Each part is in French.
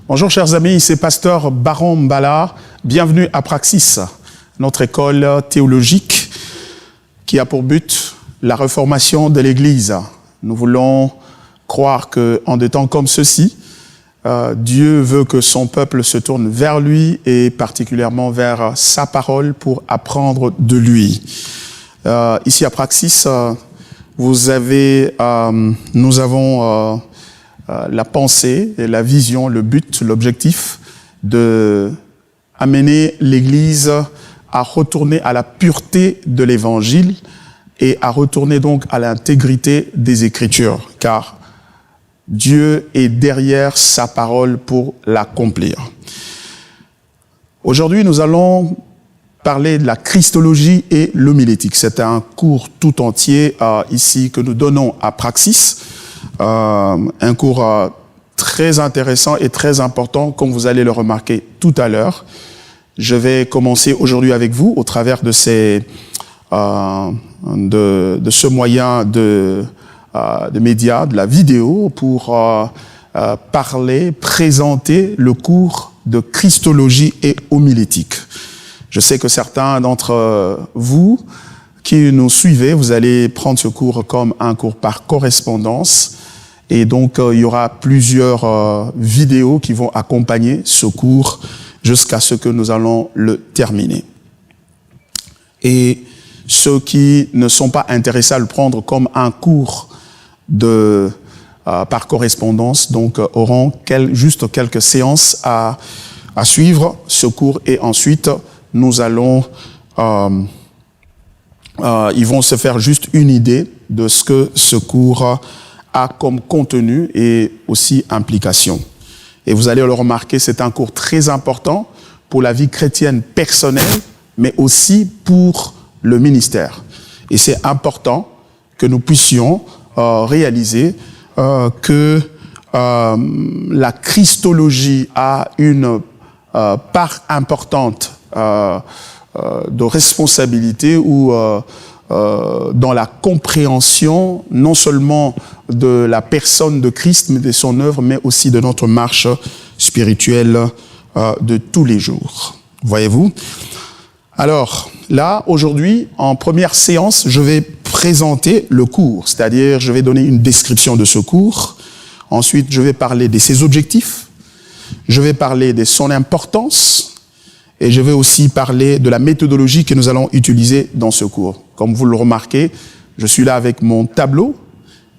Bonjour chers amis, c'est Pasteur Baron Mbala. Bienvenue à Praxis, notre école théologique qui a pour but la réformation de l'Église. Nous voulons croire qu'en des temps comme ceux-ci, Dieu veut que son peuple se tourne vers lui et particulièrement vers sa parole pour apprendre de lui. Ici à Praxis, nous avons la pensée et la vision, le but, l'objectif de amener l'Église à retourner à la pureté de l'Évangile et à retourner donc à l'intégrité des Écritures, car Dieu est derrière sa parole pour l'accomplir. Aujourd'hui, nous allons parler de la Christologie et l'homilétique. C'est un cours tout entier ici que nous donnons à Praxis. Un cours très intéressant et très important, comme vous allez le remarquer tout à l'heure. Je vais commencer aujourd'hui avec vous au travers de ce moyen de médias, de la vidéo, pour présenter le cours de Christologie et homilétique. Je sais que certains d'entre vous qui nous suivez, vous allez prendre ce cours comme un cours par correspondance. Et donc, il y aura plusieurs vidéos qui vont accompagner ce cours jusqu'à ce que nous allons le terminer. Et ceux qui ne sont pas intéressés à le prendre comme un cours par correspondance, donc auront juste quelques séances à suivre ce cours. Et ensuite, nous allons... ils vont se faire juste une idée de ce que ce cours a comme contenu et aussi implication. Et vous allez le remarquer, c'est un cours très important pour la vie chrétienne personnelle, mais aussi pour le ministère. Et c'est important que nous puissions réaliser que la Christologie a une part importante de responsabilité ou dans la compréhension non seulement de la personne de Christ, mais de son œuvre, mais aussi de notre marche spirituelle de tous les jours. Voyez-vous? Alors, là, aujourd'hui, en première séance, je vais présenter le cours, c'est-à-dire je vais donner une description de ce cours. Ensuite, je vais parler de ses objectifs. Je vais parler de son importance. Et je vais aussi parler de la méthodologie que nous allons utiliser dans ce cours. Comme vous le remarquez, je suis là avec mon tableau,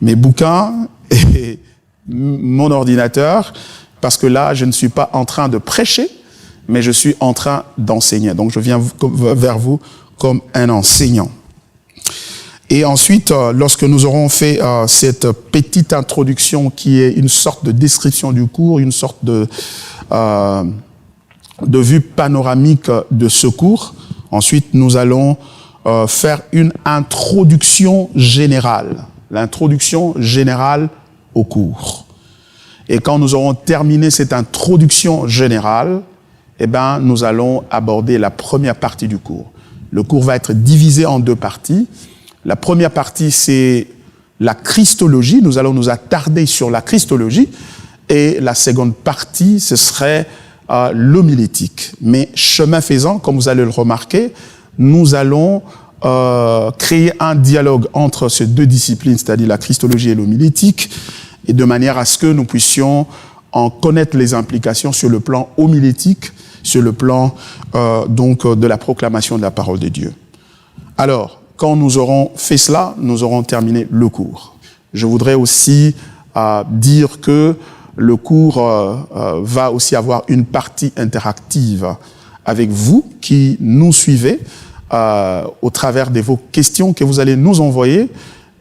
mes bouquins et mon ordinateur, parce que là, je ne suis pas en train de prêcher, mais je suis en train d'enseigner. Donc, je viens vers vous comme un enseignant. Et ensuite, lorsque nous aurons fait cette petite introduction qui est une sorte de description du cours, une sorte de vue panoramique de ce cours. Ensuite, nous allons faire une introduction générale. L'introduction générale au cours. Et quand nous aurons terminé cette introduction générale, eh ben, nous allons aborder la première partie du cours. Le cours va être divisé en deux parties. La première partie, c'est la Christologie. Nous allons nous attarder sur la Christologie. Et la seconde partie, ce serait l'homilétique. Mais chemin faisant, comme vous allez le remarquer, nous allons créer un dialogue entre ces deux disciplines, c'est-à-dire la Christologie et l'homilétique, et de manière à ce que nous puissions en connaître les implications sur le plan homilétique, sur le plan donc de la proclamation de la parole de Dieu. Alors, quand nous aurons fait cela, nous aurons terminé le cours. Je voudrais aussi dire que le cours va aussi avoir une partie interactive avec vous qui nous suivez au travers de vos questions que vous allez nous envoyer,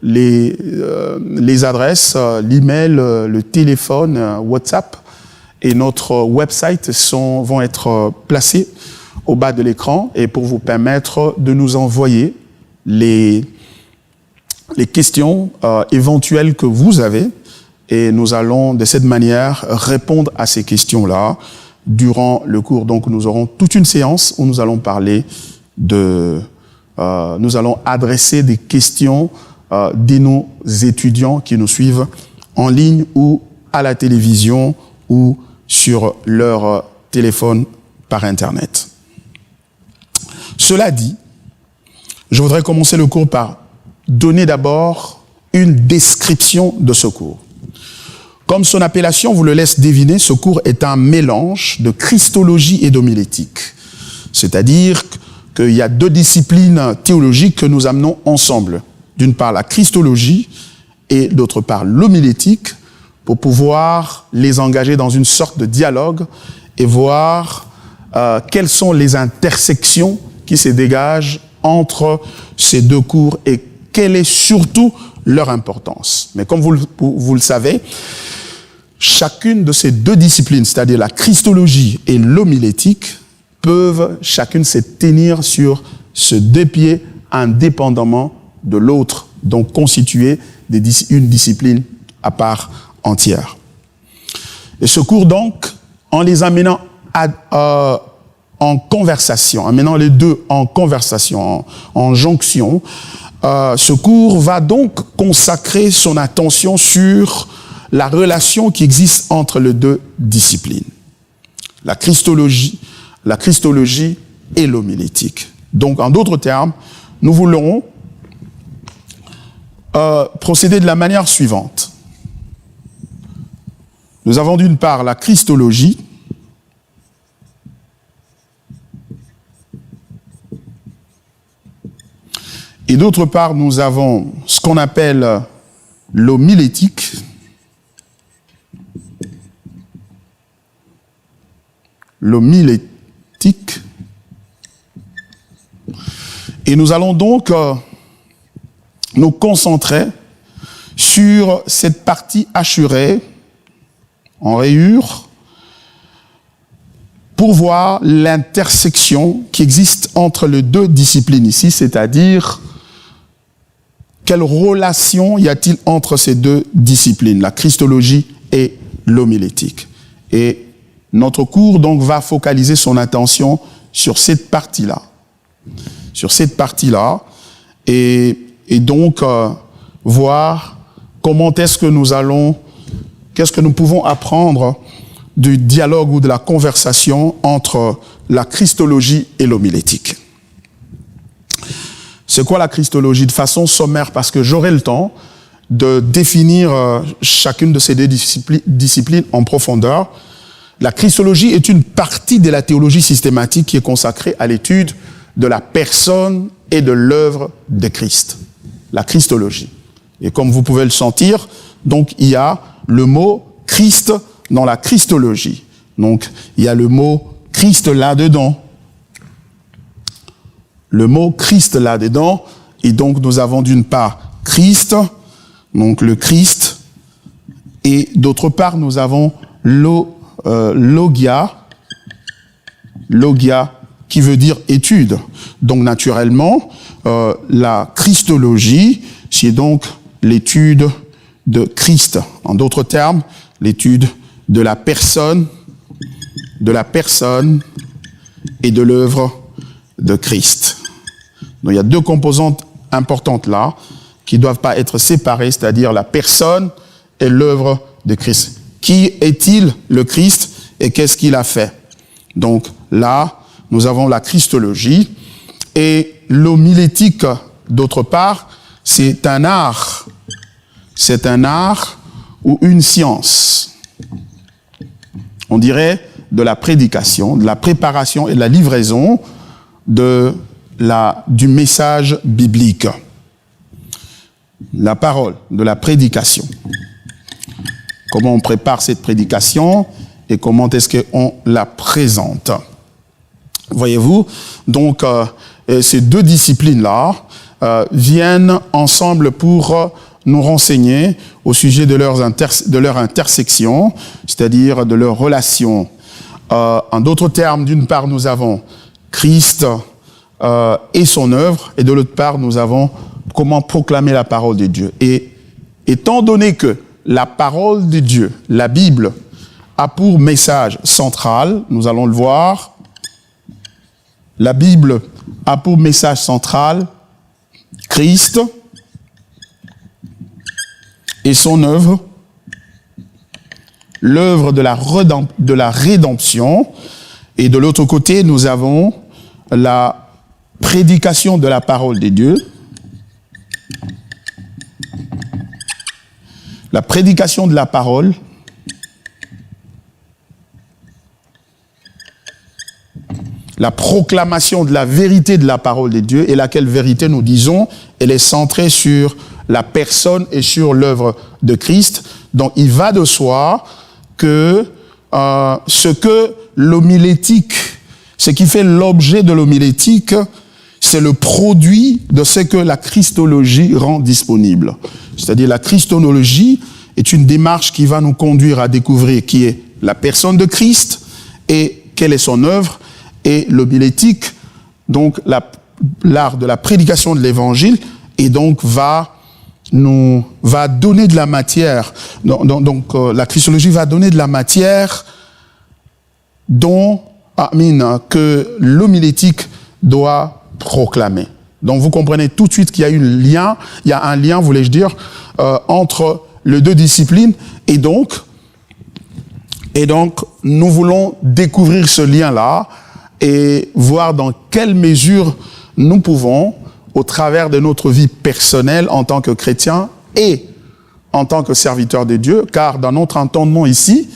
les adresses, l'email, le téléphone, WhatsApp et notre website vont être placés au bas de l'écran et pour vous permettre de nous envoyer les questions éventuelles que vous avez. Et nous allons, de cette manière, répondre à ces questions-là durant le cours. Donc, nous aurons toute une séance où nous allons parler nous allons adresser des questions de nos étudiants qui nous suivent en ligne ou à la télévision ou sur leur téléphone par Internet. Cela dit, je voudrais commencer le cours par donner d'abord une description de ce cours. Comme son appellation vous le laisse deviner, ce cours est un mélange de christologie et d'homilétique. C'est-à-dire qu'il y a deux disciplines théologiques que nous amenons ensemble. D'une part la christologie et d'autre part l'homilétique, pour pouvoir les engager dans une sorte de dialogue et voir quelles sont les intersections qui se dégagent entre ces deux cours et quelle est surtout leur importance. Mais comme vous le savez, chacune de ces deux disciplines, c'est-à-dire la christologie et l'homilétique, peuvent chacune se tenir sur ce deux pieds indépendamment de l'autre, donc constituer une discipline à part entière. Et ce cours donc, en les amenant en conversation, amenant les deux en conversation, en jonction, ce cours va donc consacrer son attention sur la relation qui existe entre les deux disciplines, la christologie et l'homilétique. Donc, en d'autres termes, nous voulons procéder de la manière suivante. Nous avons d'une part la christologie, et d'autre part, nous avons ce qu'on appelle l'homilétique. L'homilétique. Et nous allons donc nous concentrer sur cette partie hachurée, en rayure, pour voir l'intersection qui existe entre les deux disciplines ici, c'est-à-dire quelle relation y a-t-il entre ces deux disciplines, la christologie et l'homilétique. Et notre cours donc va focaliser son attention sur cette partie-là. Sur cette partie-là, et donc voir comment est-ce que qu'est-ce que nous pouvons apprendre du dialogue ou de la conversation entre la christologie et l'homilétique. C'est quoi la christologie? De façon sommaire, parce que j'aurai le temps de définir chacune de ces deux disciplines en profondeur. La christologie est une partie de la théologie systématique qui est consacrée à l'étude de la personne et de l'œuvre de Christ. La christologie. Et comme vous pouvez le sentir, donc il y a le mot Christ dans la christologie. Donc il y a le mot Christ là-dedans. Le mot Christ là-dedans, et donc nous avons d'une part Christ, donc le Christ, et d'autre part nous avons logia, qui veut dire étude. Donc naturellement, la christologie, c'est donc l'étude de Christ. En d'autres termes, l'étude de la personne et de l'œuvre de Christ. Donc il y a deux composantes importantes là, qui ne doivent pas être séparées, c'est-à-dire la personne et l'œuvre de Christ. Qui est-il, le Christ, et qu'est-ce qu'il a fait? Donc là, nous avons la christologie, et l'homilétique, d'autre part, c'est un art. C'est un art ou une science. On dirait de la prédication, de la préparation et de la livraison du message biblique. La parole, de la prédication. Comment on prépare cette prédication et comment est-ce qu'on la présente. Voyez-vous, donc ces deux disciplines-là viennent ensemble pour nous renseigner au sujet de leur intersection, c'est-à-dire de leur relation. En d'autres termes, d'une part, nous avons Christ et son œuvre, et de l'autre part, nous avons comment proclamer la parole de Dieu. Et étant donné que la parole de Dieu, la Bible, a pour message central, nous allons le voir, la Bible a pour message central Christ et son œuvre, l'œuvre de la rédemption. Et de l'autre côté, nous avons la prédication de la parole de Dieu. La prédication de la parole. La proclamation de la vérité de la parole de Dieu, et laquelle vérité, nous disons, elle est centrée sur la personne et sur l'œuvre de Christ. Donc, il va de soi que ce que l'homilétique, ce qui fait l'objet de l'homilétique, c'est le produit de ce que la christologie rend disponible. C'est-à-dire, la christologie est une démarche qui va nous conduire à découvrir qui est la personne de Christ et quelle est son œuvre. Et l'homilétique, donc l'art de la prédication de l'évangile, et donc va donner de la matière. Donc la christologie va donner de la matière que l'homilétique doit proclamer. Donc vous comprenez tout de suite qu'il y a un lien, voulais-je dire, entre les deux disciplines, et donc nous voulons découvrir ce lien-là et voir dans quelle mesure nous pouvons, au travers de notre vie personnelle en tant que chrétien et en tant que serviteur de Dieu, car dans notre entendement ici,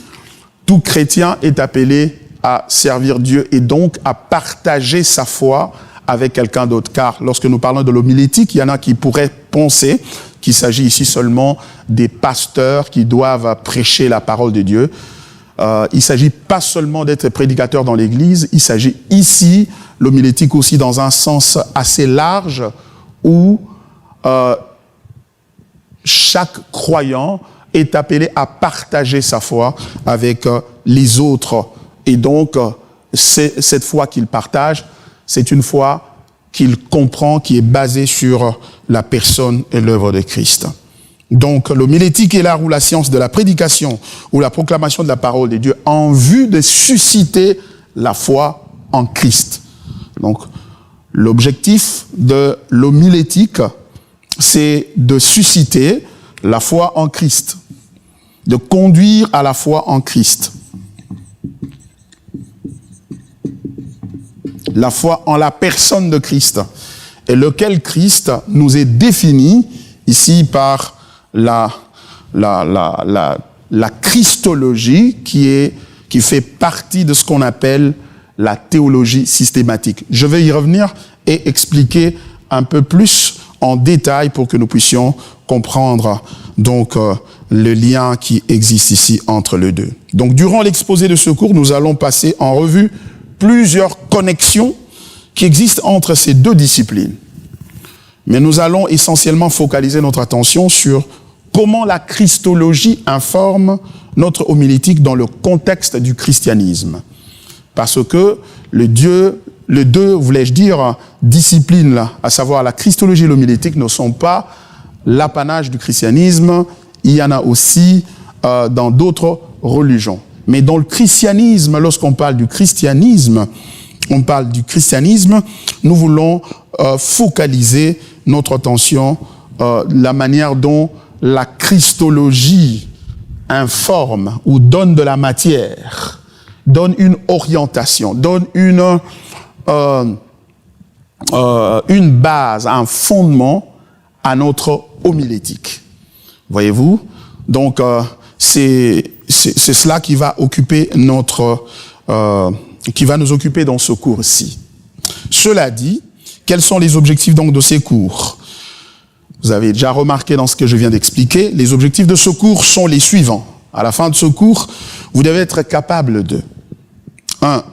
tout chrétien est appelé à servir Dieu et donc à partager sa foi avec quelqu'un d'autre. Car lorsque nous parlons de l'homilétique, il y en a qui pourraient penser qu'il s'agit ici seulement des pasteurs qui doivent prêcher la parole de Dieu. Il ne s'agit pas seulement d'être prédicateur dans l'Église, il s'agit ici, l'homilétique aussi dans un sens assez large, où chaque croyant est appelé à partager sa foi avec les autres. Et donc, cette foi qu'il partage, c'est une foi qu'il comprend, qui est basée sur la personne et l'œuvre de Christ. Donc, l'homilétique est l'art ou la science de la prédication ou la proclamation de la parole de Dieu en vue de susciter la foi en Christ. Donc, l'objectif de l'homilétique, c'est de susciter la foi en Christ, de conduire à la foi en Christ. La foi en la personne de Christ, et lequel Christ nous est défini ici par la christologie qui fait partie de ce qu'on appelle la théologie systématique. Je vais y revenir et expliquer un peu plus en détail pour que nous puissions comprendre donc le lien qui existe ici entre les deux. Donc durant l'exposé de ce cours, nous allons passer en revue plusieurs connexions qui existent entre ces deux disciplines. Mais nous allons essentiellement focaliser notre attention sur comment la christologie informe notre homilétique dans le contexte du christianisme. Parce que les deux, voulais-je dire, disciplines, là, à savoir la christologie et l'homilétique, ne sont pas l'apanage du christianisme. Il y en a aussi dans d'autres religions. Mais dans le christianisme, lorsqu'on parle du christianisme, nous voulons focaliser notre attention la manière dont la christologie informe ou donne de la matière, donne une orientation, donne une base, un fondement à notre homilétique. Voyez-vous? Donc, c'est cela qui va occuper qui va nous occuper dans ce cours-ci. Cela dit, quels sont les objectifs donc de ces cours? Vous avez déjà remarqué dans ce que je viens d'expliquer, les objectifs de ce cours sont les suivants. À la fin de ce cours, vous devez être capable de,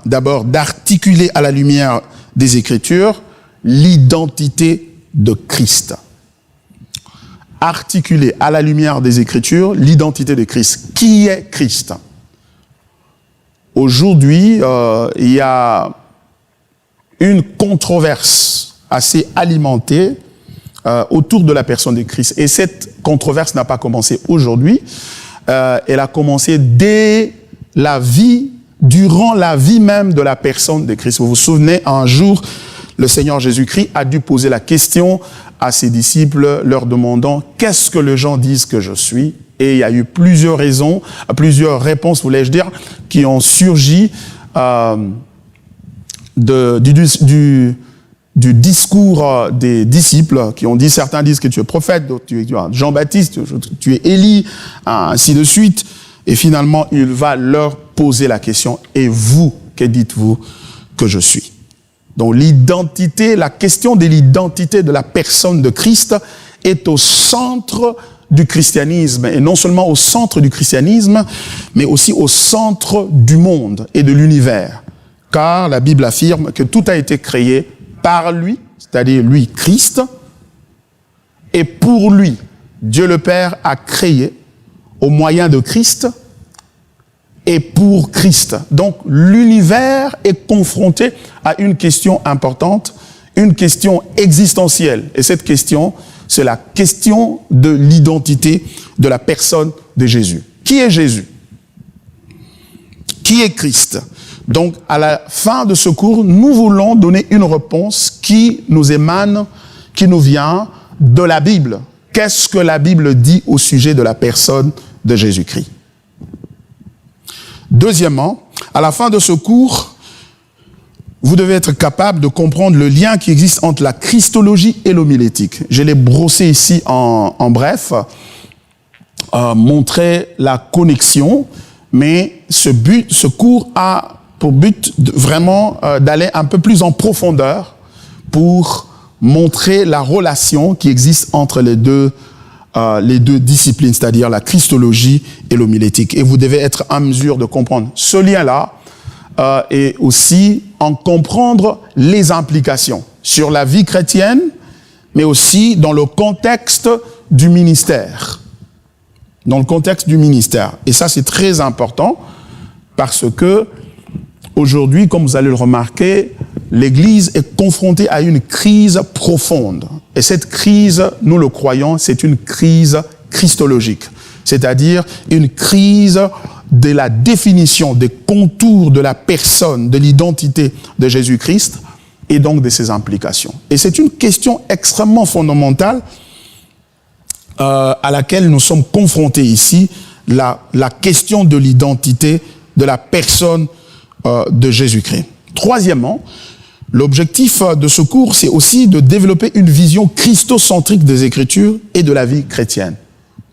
d'abord d'articuler à la lumière des Écritures l'identité de Christ. Articuler à la lumière des Écritures l'identité de Christ. Qui est Christ? Aujourd'hui, il y a une controverse assez alimentée autour de la personne de Christ. Et cette controverse n'a pas commencé aujourd'hui. Elle a commencé durant la vie même de la personne de Christ. Vous vous souvenez, un jour, le Seigneur Jésus-Christ a dû poser la question à ses disciples, leur demandant « Qu'est-ce que les gens disent que je suis ?» Et il y a eu plusieurs raisons, plusieurs réponses, voulais-je dire, qui ont surgi du discours des disciples, qui ont dit, certains disent que tu es prophète, d'autres tu es Jean-Baptiste, tu es Élie, ainsi de suite. Et finalement, il va leur poser la question, et vous, que dites-vous que je suis? Donc l'identité, la question de l'identité de la personne de Christ est au centre du christianisme, et non seulement au centre du christianisme, mais aussi au centre du monde et de l'univers. Car la Bible affirme que tout a été créé par lui, c'est-à-dire lui, Christ, et pour lui, Dieu le Père a créé au moyen de Christ et pour Christ. Donc l'univers est confronté à une question importante, une question existentielle. Et cette question, c'est la question de l'identité de la personne de Jésus. Qui est Jésus? Qui est Christ? Donc, à la fin de ce cours, nous voulons donner une réponse qui nous émane, qui nous vient de la Bible. Qu'est-ce que la Bible dit au sujet de la personne de Jésus-Christ? Deuxièmement, à la fin de ce cours, vous devez être capable de comprendre le lien qui existe entre la christologie et l'homilétique. Je l'ai brossé ici en bref, montrer la connexion, mais ce cours a pour but vraiment d'aller un peu plus en profondeur pour montrer la relation qui existe entre les deux disciplines, c'est-à-dire la christologie et l'homilétique. Et vous devez être en mesure de comprendre ce lien-là et aussi en comprendre les implications sur la vie chrétienne, mais aussi dans le contexte du ministère. Dans le contexte du ministère. Et ça, c'est très important parce que aujourd'hui, comme vous allez le remarquer, l'Église est confrontée à une crise profonde. Et cette crise, nous le croyons, c'est une crise christologique. C'est-à-dire une crise de la définition des contours de la personne, de l'identité de Jésus-Christ et donc de ses implications. Et c'est une question extrêmement fondamentale à laquelle nous sommes confrontés ici, la question de l'identité de la personne de Jésus-Christ. Troisièmement, l'objectif de ce cours, c'est aussi de développer une vision christocentrique des Écritures et de la vie chrétienne.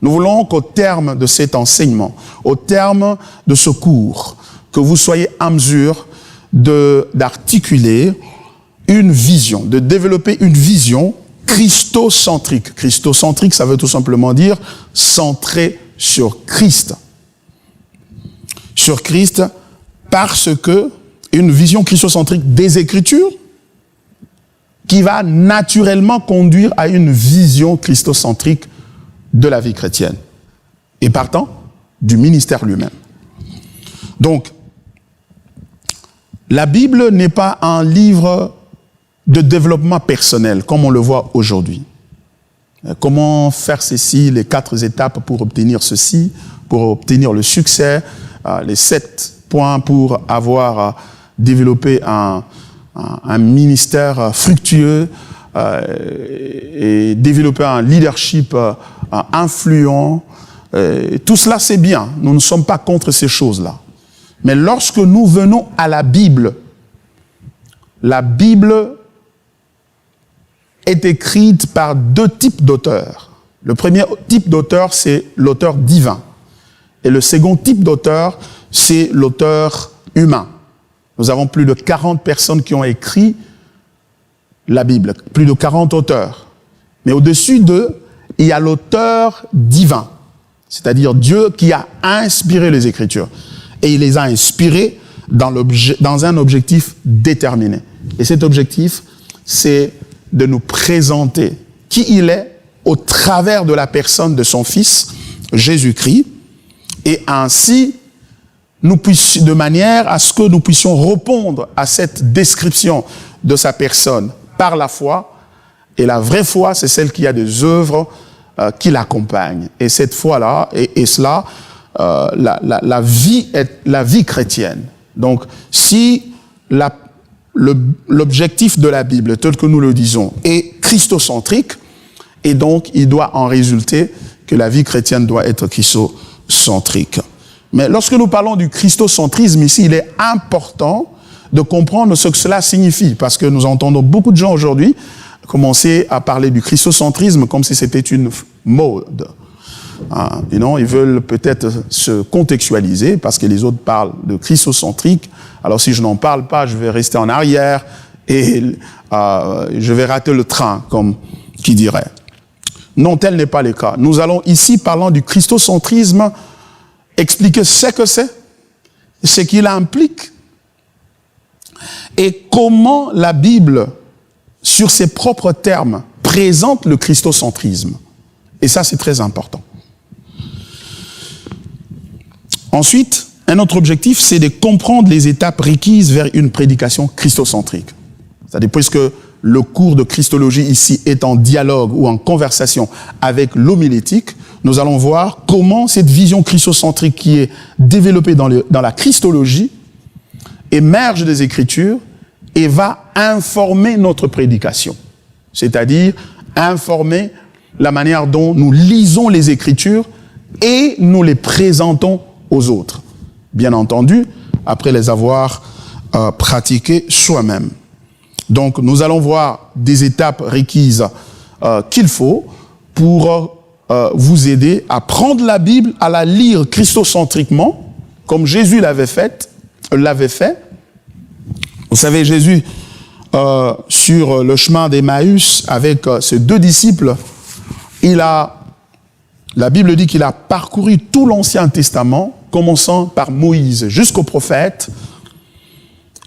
Nous voulons qu'au terme de cet enseignement, au terme de ce cours, que vous soyez en mesure d'articuler une vision, de développer une vision christocentrique. Christocentrique, ça veut tout simplement dire centré sur Christ. Sur Christ, parce que une vision christocentrique des Écritures qui va naturellement conduire à une vision christocentrique de la vie chrétienne et partant du ministère lui-même. Donc, la Bible n'est pas un livre de développement personnel comme on le voit aujourd'hui. Comment faire ceci, les 4 étapes pour obtenir ceci, pour obtenir le succès, les 7 points pour avoir développé un ministère fructueux et développer un leadership influent. Tout cela, c'est bien. Nous ne sommes pas contre ces choses-là. Mais lorsque nous venons à la Bible est écrite par 2 types d'auteurs. Le premier type d'auteur, c'est l'auteur divin. Et le second type d'auteur, c'est l'auteur humain. Nous avons plus de 40 personnes qui ont écrit la Bible, plus de 40 auteurs. Mais au-dessus d'eux, il y a l'auteur divin, c'est-à-dire Dieu qui a inspiré les Écritures. Et il les a inspirés dans un objectif déterminé. Et cet objectif, c'est de nous présenter qui il est au travers de la personne de son Fils, Jésus-Christ, et ainsi, de manière à ce que nous puissions répondre à cette description de sa personne par la foi. Et la vraie foi, c'est celle qui a des œuvres qui l'accompagnent. Et cette foi-là, et cela, la vie chrétienne. Donc, si l'objectif de la Bible, tel que nous le disons, est christocentrique, et donc il doit en résulter que la vie chrétienne doit être christocentrique. Mais lorsque nous parlons du christocentrisme ici, il est important de comprendre ce que cela signifie, parce que nous entendons beaucoup de gens aujourd'hui commencer à parler du christocentrisme comme si c'était une mode. Ils veulent peut-être se contextualiser parce que les autres parlent de christocentrique. Alors si je n'en parle pas, je vais rester en arrière et je vais rater le train, comme qui dirait. Non, tel n'est pas le cas. Nous allons ici, parlant du christocentrisme, expliquer ce que c'est, ce qu'il implique et comment la Bible, sur ses propres termes, présente le christocentrisme. Et ça, c'est très important. Ensuite, un autre objectif, c'est de comprendre les étapes requises vers une prédication christocentrique. C'est-à-dire, puisque le cours de Christologie ici est en dialogue ou en conversation avec l'homilétique, nous allons voir comment cette vision christocentrique qui est développée dans la Christologie émerge des Écritures et va informer notre prédication. C'est-à-dire informer la manière dont nous lisons les Écritures et nous les présentons aux autres. Bien entendu, après les avoir pratiquées soi-même. Donc, nous allons voir des étapes requises qu'il faut pour vous aider à prendre la Bible, à la lire christocentriquement, comme Jésus l'avait fait. Vous savez, Jésus, sur le chemin d'Emmaüs, avec ses 2 disciples, la Bible dit qu'il a parcouru tout l'Ancien Testament, commençant par Moïse jusqu'aux prophètes.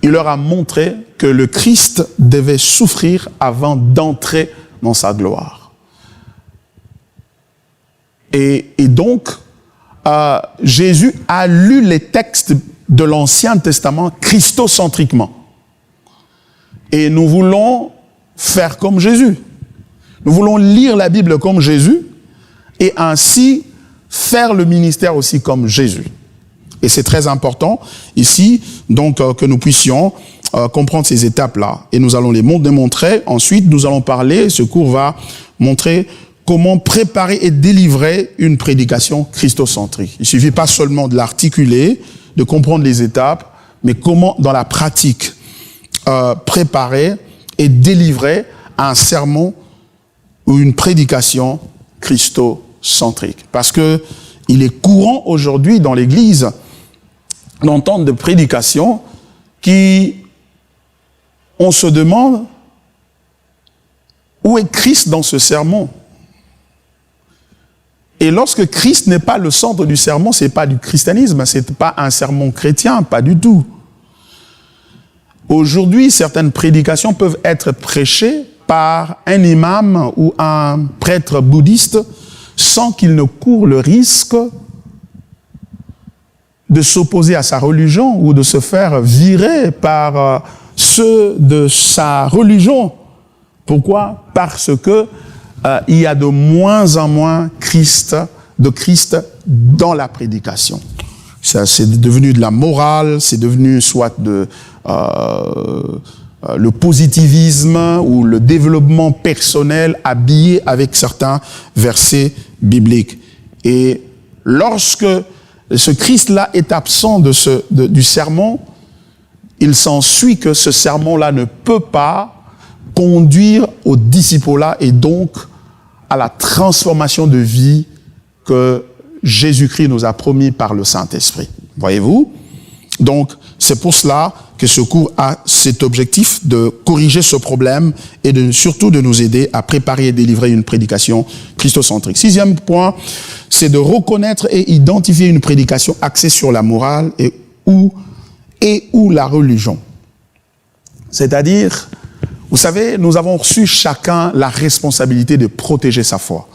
Il leur a montré que le Christ devait souffrir avant d'entrer dans sa gloire. Et donc, Jésus a lu les textes de l'Ancien Testament christocentriquement. Et nous voulons faire comme Jésus. Nous voulons lire la Bible comme Jésus et ainsi faire le ministère aussi comme Jésus. Et c'est très important ici, donc, que nous puissions comprendre ces étapes-là. Et nous allons les démontrer. Ensuite, nous allons parler, ce cours va montrer comment préparer et délivrer une prédication christocentrique. Il ne suffit pas seulement de l'articuler, de comprendre les étapes, mais comment, dans la pratique, préparer et délivrer un sermon ou une prédication christocentrique. Parce que il est courant aujourd'hui dans l'Église d'entendre des prédications qui, on se demande, où est Christ dans ce sermon? Et lorsque Christ n'est pas le centre du sermon, ce n'est pas du christianisme, ce n'est pas un sermon chrétien, pas du tout. Aujourd'hui, certaines prédications peuvent être prêchées par un imam ou un prêtre bouddhiste sans qu'il ne court le risque de s'opposer à sa religion ou de se faire virer par ceux de sa religion. Pourquoi? Parce que il y a de moins en moins de Christ dans la prédication. Ça, c'est devenu de la morale, c'est devenu soit le positivisme ou le développement personnel habillé avec certains versets bibliques. Et lorsque ce Christ-là est absent du sermon, il s'ensuit que ce sermon-là ne peut pas conduire au disciple-là et donc à la transformation de vie que Jésus-Christ nous a promis par le Saint-Esprit. Voyez-vous? Donc, c'est pour cela que ce cours a cet objectif de corriger ce problème et surtout de nous aider à préparer et délivrer une prédication christocentrique. 6e point, c'est de reconnaître et identifier une prédication axée sur la morale et ou la religion. C'est-à-dire, vous savez, nous avons reçu chacun la responsabilité de protéger sa foi,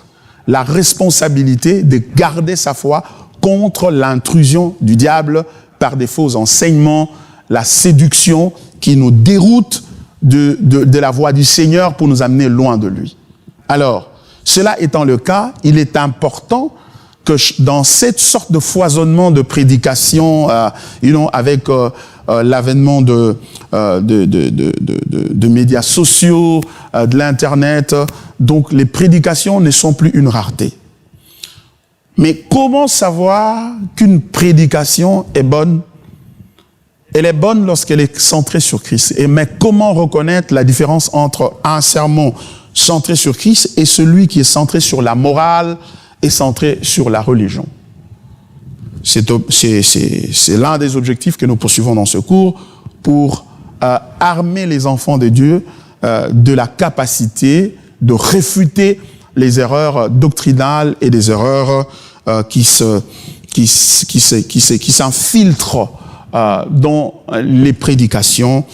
la responsabilité de garder sa foi contre l'intrusion du diable par des faux enseignements, la séduction qui nous déroute de la voie du Seigneur pour nous amener loin de lui. Alors, cela étant le cas, il est important que dans cette sorte de foisonnement de prédication, avec l'avènement de médias sociaux, de l'Internet, donc les prédications ne sont plus une rareté. Mais comment savoir qu'une prédication est bonne? Elle est bonne lorsqu'elle est centrée sur Christ. Mais comment reconnaître la différence entre un sermon centré sur Christ et celui qui est centré sur la morale et centré sur la religion? C'est l'un des objectifs que nous poursuivons dans ce cours pour armer les enfants de Dieu de la capacité de réfuter les erreurs doctrinales et des erreurs qui s'infiltrent dans les prédications,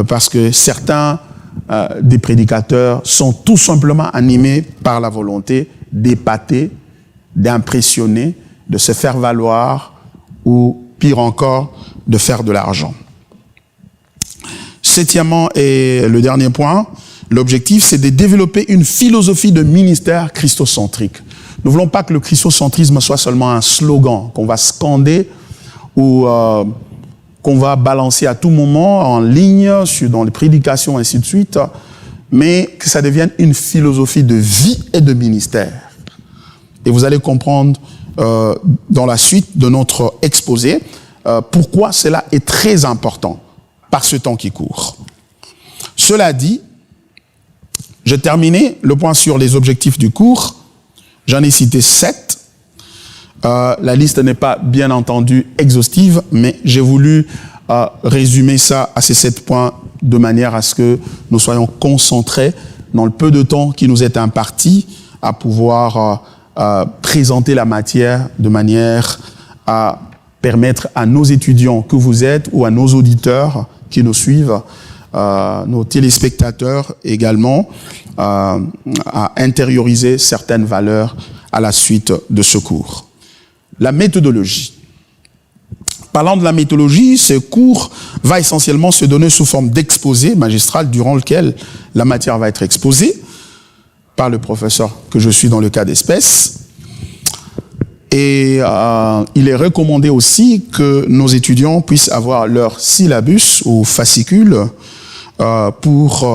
parce que certains des prédicateurs sont tout simplement animés par la volonté d'épater, d'impressionner, de se faire valoir, ou pire encore, de faire de l'argent. Septièmement, et le dernier point, l'objectif, c'est de développer une philosophie de ministère christocentrique. Nous ne voulons pas que le christocentrisme soit seulement un slogan qu'on va scander ou qu'on va balancer à tout moment en ligne, dans les prédications, ainsi de suite, mais que ça devienne une philosophie de vie et de ministère. Et vous allez comprendre dans la suite de notre exposé pourquoi cela est très important par ce temps qui court. Cela dit, j'ai terminé le point sur les objectifs du cours. J'en ai cité 7. La liste n'est pas bien entendu exhaustive, mais j'ai voulu résumer ça à ces 7 points de manière à ce que nous soyons concentrés dans le peu de temps qui nous est imparti à pouvoir présenter la matière de manière à permettre à nos étudiants que vous êtes ou à nos auditeurs qui nous suivent, nos téléspectateurs également, à intérioriser certaines valeurs à la suite de ce cours. La méthodologie. Parlant de la méthodologie, ce cours va essentiellement se donner sous forme d'exposé magistral durant lequel la matière va être exposée par le professeur que je suis dans le cas d'espèce. Et il est recommandé aussi que nos étudiants puissent avoir leur syllabus ou fascicule pour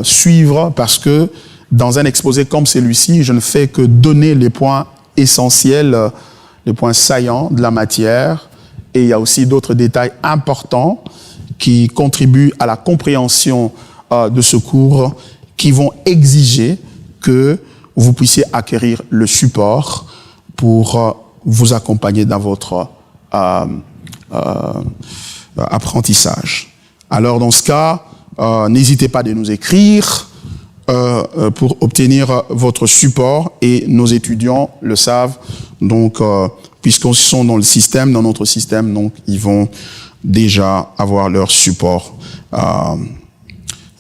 suivre, parce que dans un exposé comme celui-ci, je ne fais que donner les points essentiels, les points saillants de la matière, et il y a aussi d'autres détails importants qui contribuent à la compréhension de ce cours, qui vont exiger que vous puissiez acquérir le support pour vous accompagner dans votre apprentissage. Alors dans ce cas, n'hésitez pas de nous écrire pour obtenir votre support, et nos étudiants le savent, donc puisqu'ils sont dans le système, dans notre système, donc ils vont déjà avoir leur support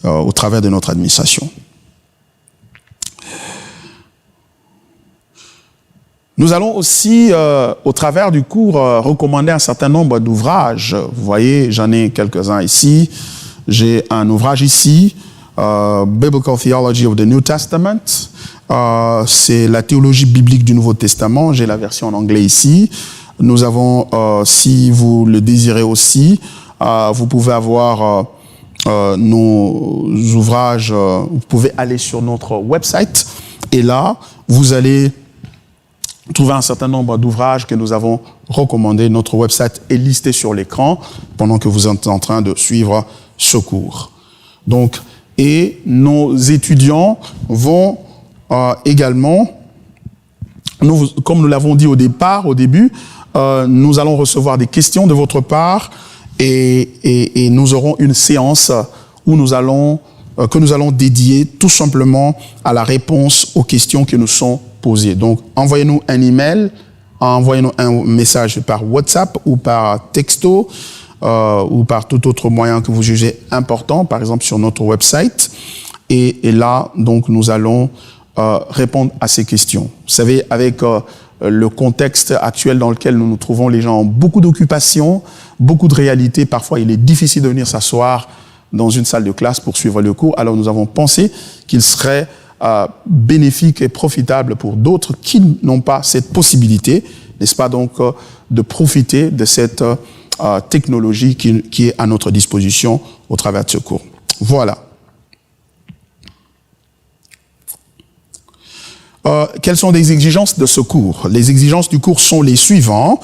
au travers de notre administration. Nous allons aussi, au travers du cours, recommander un certain nombre d'ouvrages. Vous voyez, j'en ai quelques-uns ici. J'ai un ouvrage ici, Biblical Theology of the New Testament. C'est la théologie biblique du Nouveau Testament. J'ai la version en anglais ici. Nous avons, si vous le désirez aussi, vous pouvez avoir nos ouvrages. Vous pouvez aller sur notre website, et là, vous allez trouver un certain nombre d'ouvrages que nous avons recommandés. Notre website est listé sur l'écran pendant que vous êtes en train de suivre ce cours. Donc, et nos étudiants vont également, comme nous l'avons dit au début, nous allons recevoir des questions de votre part, et nous aurons une séance où que nous allons dédier tout simplement à la réponse aux questions qui nous sont posées. Donc, envoyez-nous un email, envoyez-nous un message par WhatsApp ou par texto, ou par tout autre moyen que vous jugez important, par exemple sur notre website. Et là, donc, nous allons répondre à ces questions. Vous savez, avec le contexte actuel dans lequel nous nous trouvons, les gens ont beaucoup d'occupations, beaucoup de réalités. Parfois, il est difficile de venir s'asseoir dans une salle de classe pour suivre le cours. Alors, nous avons pensé qu'il serait bénéfique et profitable pour d'autres qui n'ont pas cette possibilité, n'est-ce pas, donc, de profiter de cette technologie qui est à notre disposition au travers de ce cours. Voilà. Quelles sont les exigences de ce cours? Les exigences du cours sont les suivants.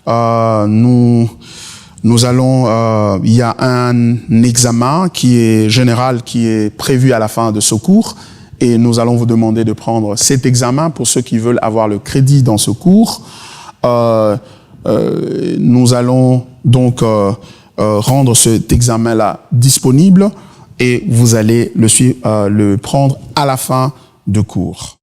Nous allons, il y a un examen qui est général, qui est prévu à la fin de ce cours, et nous allons vous demander de prendre cet examen pour ceux qui veulent avoir le crédit dans ce cours. Nous allons donc rendre cet examen-là disponible et vous allez le prendre à la fin de cours.